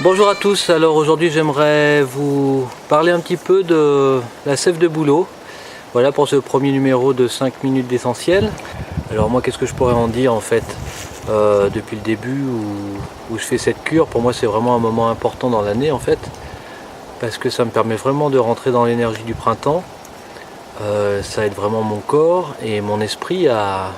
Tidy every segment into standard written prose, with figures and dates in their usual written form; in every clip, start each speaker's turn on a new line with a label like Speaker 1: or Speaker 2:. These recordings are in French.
Speaker 1: Bonjour à tous, alors aujourd'hui j'aimerais vous parler un petit peu de la sève de bouleau. Voilà pour ce premier numéro de 5 minutes d'essentiel. Alors moi qu'est-ce que je pourrais en dire en fait depuis le début où je fais cette cure. Pour moi c'est vraiment un moment important dans l'année en fait, parce que ça me permet vraiment de rentrer dans l'énergie du printemps. Ça aide vraiment mon corps et mon esprit à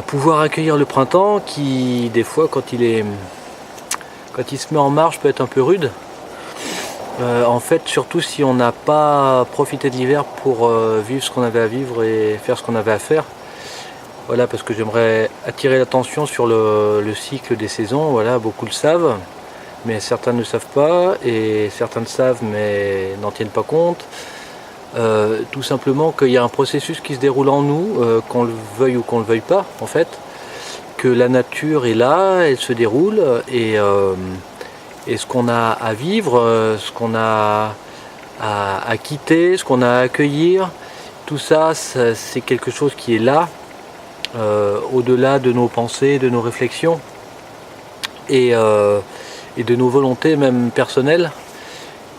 Speaker 1: pouvoir accueillir le printemps qui des fois quand il se met en marche peut être un peu rude. En fait, surtout si on n'a pas profité de l'hiver pour vivre ce qu'on avait à vivre et faire ce qu'on avait à faire. Voilà, parce que j'aimerais attirer l'attention sur le cycle des saisons. Voilà, beaucoup le savent, mais certains ne le savent pas, et certains le savent mais n'en tiennent pas compte. Tout simplement qu'il y a un processus qui se déroule en nous, qu'on le veuille ou qu'on ne le veuille pas, en fait. Que la nature est là, elle se déroule, et ce qu'on a à vivre, ce qu'on a à quitter, ce qu'on a à accueillir, tout ça, c'est quelque chose qui est là, au-delà de nos pensées, de nos réflexions, et de nos volontés même personnelles.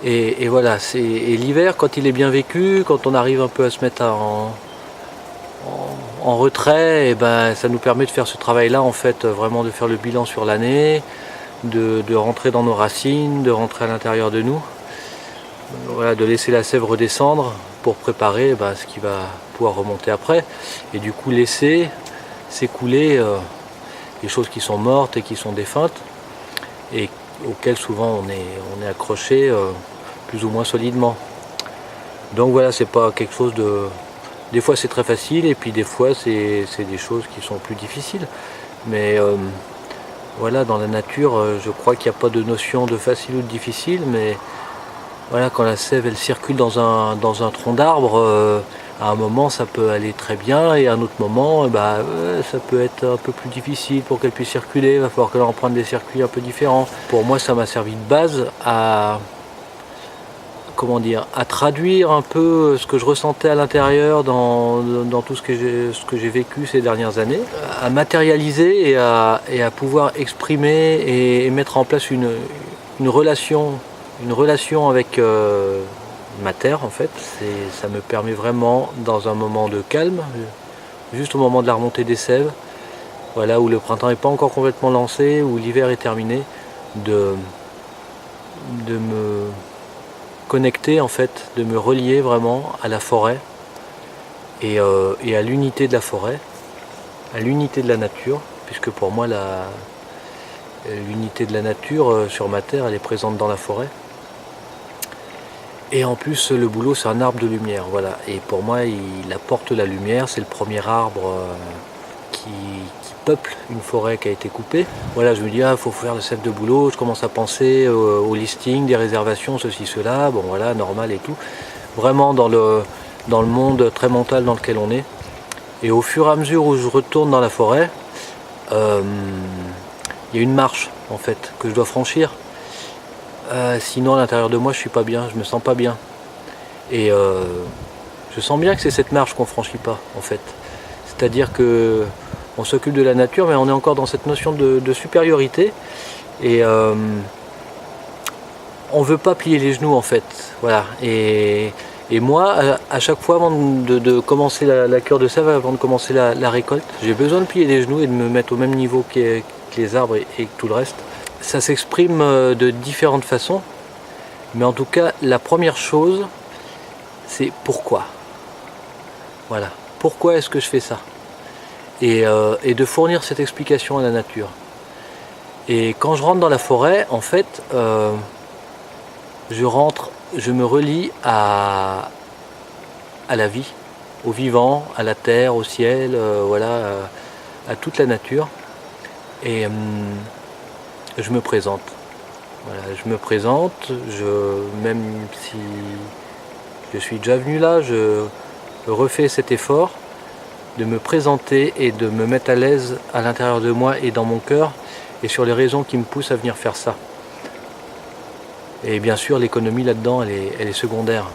Speaker 1: Et voilà, et l'hiver, quand il est bien vécu, quand on arrive un peu à se mettre en retrait, et ben, ça nous permet de faire ce travail-là, en fait, vraiment de faire le bilan sur l'année, de rentrer dans nos racines, de rentrer à l'intérieur de nous, voilà, de laisser la sève redescendre pour préparer ce qui va pouvoir remonter après, et du coup laisser s'écouler les choses qui sont mortes et qui sont défuntes, et auxquelles souvent on est accroché plus ou moins solidement. Donc voilà, c'est pas quelque chose de... Des fois c'est très facile, et puis des fois c'est des choses qui sont plus difficiles. Mais voilà, dans la nature, je crois qu'il n'y a pas de notion de facile ou de difficile, mais voilà, quand la sève elle circule dans un tronc d'arbre, à un moment ça peut aller très bien, et à un autre moment ça peut être un peu plus difficile pour qu'elle puisse circuler. Il va falloir qu'elle emprunte des circuits un peu différents. Pour moi ça m'a servi de base à traduire un peu ce que je ressentais à l'intérieur dans tout ce que j'ai vécu ces dernières années, à matérialiser et à pouvoir exprimer et mettre en place une relation avec ma terre en fait. Ça me permet vraiment, dans un moment de calme, juste au moment de la remontée des sèves, voilà, où le printemps n'est pas encore complètement lancé, où l'hiver est terminé, de me connecter en fait, de me relier vraiment à la forêt et à l'unité de la forêt, à l'unité de la nature, puisque pour moi l'unité de la nature sur ma terre, elle est présente dans la forêt. Et en plus le bouleau c'est un arbre de lumière, voilà, et pour moi il apporte la lumière, c'est le premier arbre qui peuple une forêt qui a été coupée. Voilà, je me dis, il faut faire le sève de bouleau, je commence à penser au listing, des réservations, ceci, cela, bon voilà, normal et tout. Vraiment dans le monde très mental dans lequel on est. Et au fur et à mesure où je retourne dans la forêt, il y a une marche en fait que je dois franchir. Sinon à l'intérieur de moi je suis pas bien, je me sens pas bien. Et je sens bien que c'est cette marche qu'on franchit pas en fait. C'est-à-dire que on s'occupe de la nature, mais on est encore dans cette notion de supériorité, et on ne veut pas plier les genoux en fait. Voilà. Et moi, à chaque fois avant de commencer la cure de sève, avant de commencer la récolte, j'ai besoin de plier les genoux et de me mettre au même niveau que les arbres et tout le reste. Ça s'exprime de différentes façons, mais en tout cas, la première chose, c'est pourquoi. Voilà. Pourquoi est-ce que je fais ça ? Et de fournir cette explication à la nature. Et quand je rentre dans la forêt, en fait, je me relie à la vie, au vivant, à la terre, au ciel, voilà, à toute la nature. Et je me présente. Voilà, je me présente, même si je suis déjà venu là, je refais cet effort de me présenter et de me mettre à l'aise à l'intérieur de moi et dans mon cœur, et sur les raisons qui me poussent à venir faire ça. Et bien sûr l'économie là-dedans elle est secondaire.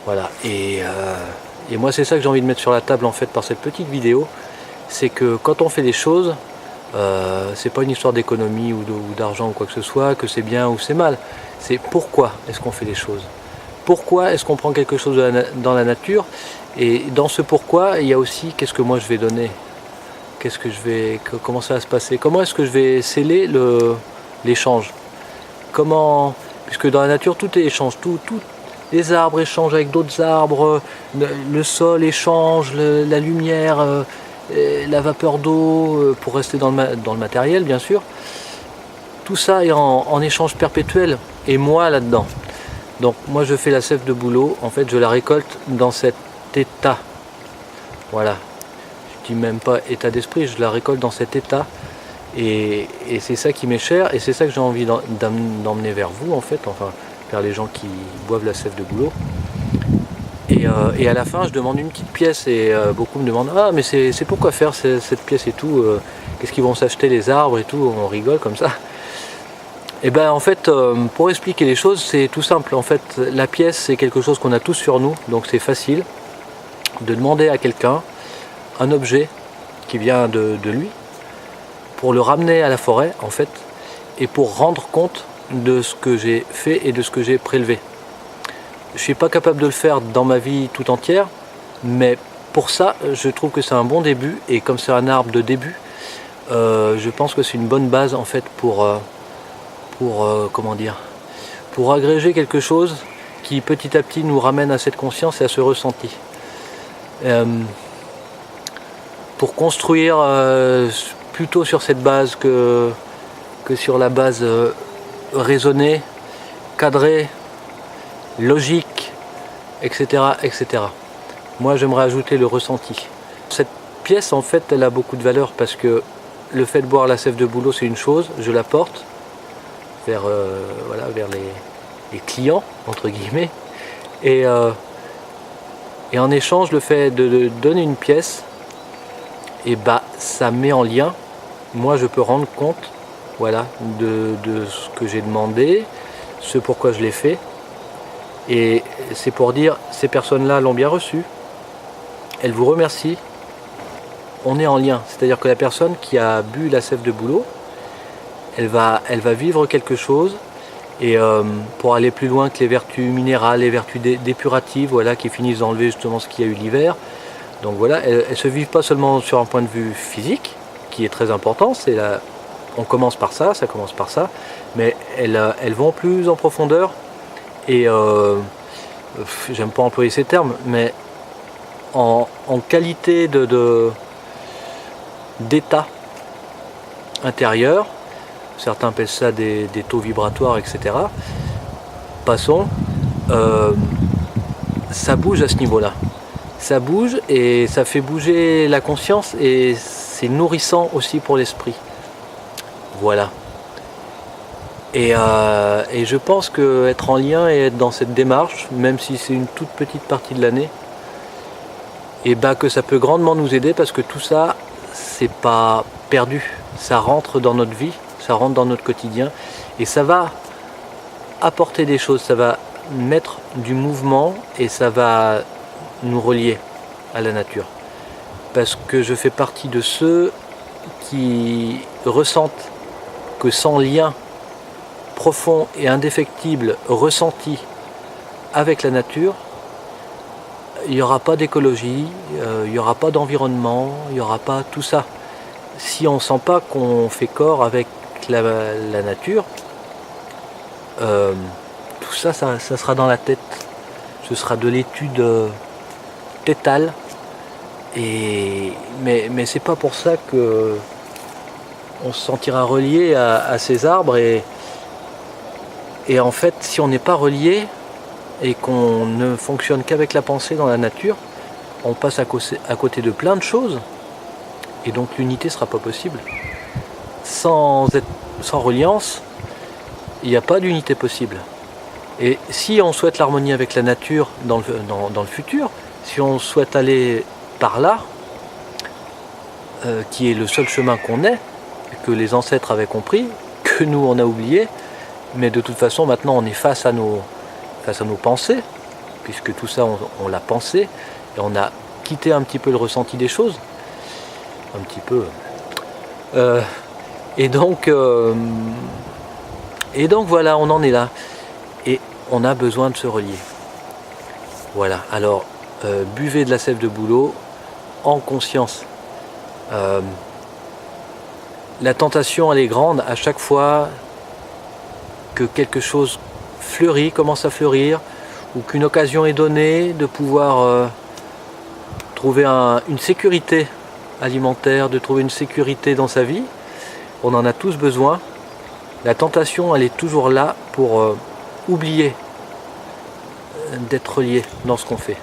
Speaker 1: Voilà. Et moi c'est ça que j'ai envie de mettre sur la table en fait par cette petite vidéo, c'est que quand on fait des choses, C'est pas une histoire d'économie ou d'argent ou quoi que ce soit, que c'est bien ou c'est mal. C'est pourquoi est-ce qu'on fait les choses. Pourquoi est-ce qu'on prend quelque chose dans la nature. Et dans ce pourquoi, il y a aussi qu'est-ce que moi je vais donner. Comment ça va se passer. Comment est-ce que je vais sceller l'échange. Puisque dans la nature tout est échange. Les arbres échangent avec d'autres arbres, le sol échange, la lumière, la vapeur d'eau, pour rester dans le matériel bien sûr. Tout ça est en échange perpétuel, et moi là-dedans. Donc moi je fais la sève de bouleau, en fait je la récolte dans cet état. Voilà, je dis même pas état d'esprit, je la récolte dans cet état. Et c'est ça qui m'est cher, et c'est ça que j'ai envie d'emmener vers vous en fait, enfin vers les gens qui boivent la sève de bouleau. Et à la fin je demande une petite pièce, et beaucoup me demandent ah mais c'est pourquoi faire cette pièce et tout, qu'est-ce qu'ils vont s'acheter les arbres et tout, on rigole comme ça. Et ben en fait pour expliquer les choses c'est tout simple. En fait la pièce c'est quelque chose qu'on a tous sur nous, donc c'est facile de demander à quelqu'un un objet qui vient de lui, pour le ramener à la forêt en fait, et pour rendre compte de ce que j'ai fait et de ce que j'ai prélevé. Je ne suis pas capable de le faire dans ma vie tout entière, mais pour ça je trouve que c'est un bon début, et comme c'est un arbre de début, je pense que c'est une bonne base en fait pour agréger quelque chose qui petit à petit nous ramène à cette conscience et à ce ressenti. Pour construire plutôt sur cette base que sur la base raisonnée, cadrée, logique, etc., etc. Moi j'aimerais ajouter le ressenti. Cette pièce en fait elle a beaucoup de valeur, parce que le fait de boire la sève de bouleau c'est une chose, je la porte vers les clients entre guillemets, et en échange le fait de donner une pièce, et ça met en lien, moi je peux rendre compte de ce que j'ai demandé, ce pourquoi je l'ai fait, et c'est pour dire ces personnes-là l'ont bien reçu, elles vous remercient, on est en lien, c'est-à-dire que la personne qui a bu la sève de bouleau, elle va vivre quelque chose, et pour aller plus loin que les vertus minérales, les vertus dépuratives, qui finissent d'enlever justement ce qu'il y a eu l'hiver. Donc voilà, elles ne se vivent pas seulement sur un point de vue physique, qui est très important, on commence par ça, mais elles vont plus en profondeur, et j'aime pas employer ces termes, mais en qualité d'état intérieur. Certains appellent ça des taux vibratoires, etc. Passons, ça bouge à ce niveau-là. Ça bouge, et ça fait bouger la conscience, et c'est nourrissant aussi pour l'esprit. Voilà. Et je pense qu'être en lien et être dans cette démarche, même si c'est une toute petite partie de l'année, et que ça peut grandement nous aider, parce que tout ça, c'est pas perdu. Ça rentre dans notre vie, ça rentre dans notre quotidien, et ça va apporter des choses, ça va mettre du mouvement, et ça va nous relier à la nature. Parce que je fais partie de ceux qui ressentent que sans lien profond et indéfectible ressenti avec la nature, il n'y aura pas d'écologie, il n'y aura pas d'environnement, il n'y aura pas tout ça. Si on ne sent pas qu'on fait corps avec la nature, tout ça, ça sera dans la tête. Ce sera de l'étude tétale. Mais c'est pas pour ça que on se sentira relié à ces arbres. Et en fait, si on n'est pas relié et qu'on ne fonctionne qu'avec la pensée dans la nature, on passe à côté de plein de choses. Et donc l'unité ne sera pas possible. Sans reliance, il n'y a pas d'unité possible. Et si on souhaite l'harmonie avec la nature dans le futur, si on souhaite aller par là, qui est le seul chemin qu'on ait, que les ancêtres avaient compris, que nous on a oublié, mais de toute façon maintenant on est face à nos pensées, puisque tout ça on l'a pensé, et on a quitté un petit peu le ressenti des choses, un petit peu, Et donc voilà, on en est là. Et on a besoin de se relier. Voilà, alors buvez de la sève de bouleau en conscience. La tentation, elle est grande à chaque fois que quelque chose fleurit, commence à fleurir, ou qu'une occasion est donnée de pouvoir trouver une sécurité alimentaire, de trouver une sécurité dans sa vie. On en a tous besoin. La tentation, elle est toujours là pour oublier d'être relié dans ce qu'on fait.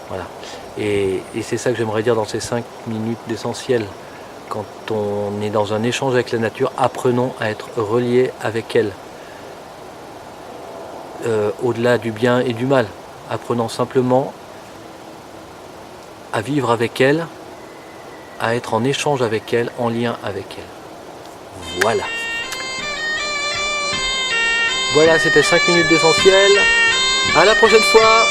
Speaker 1: Voilà. Et c'est ça que j'aimerais dire dans ces 5 minutes d'essentiel. Quand on est dans un échange avec la nature, apprenons à être reliés avec elle. Au-delà du bien et du mal. Apprenons simplement à vivre avec elle, à être en échange avec elle, en lien avec elle. Voilà. Voilà, c'était 5 minutes d'essentiel. À la prochaine fois.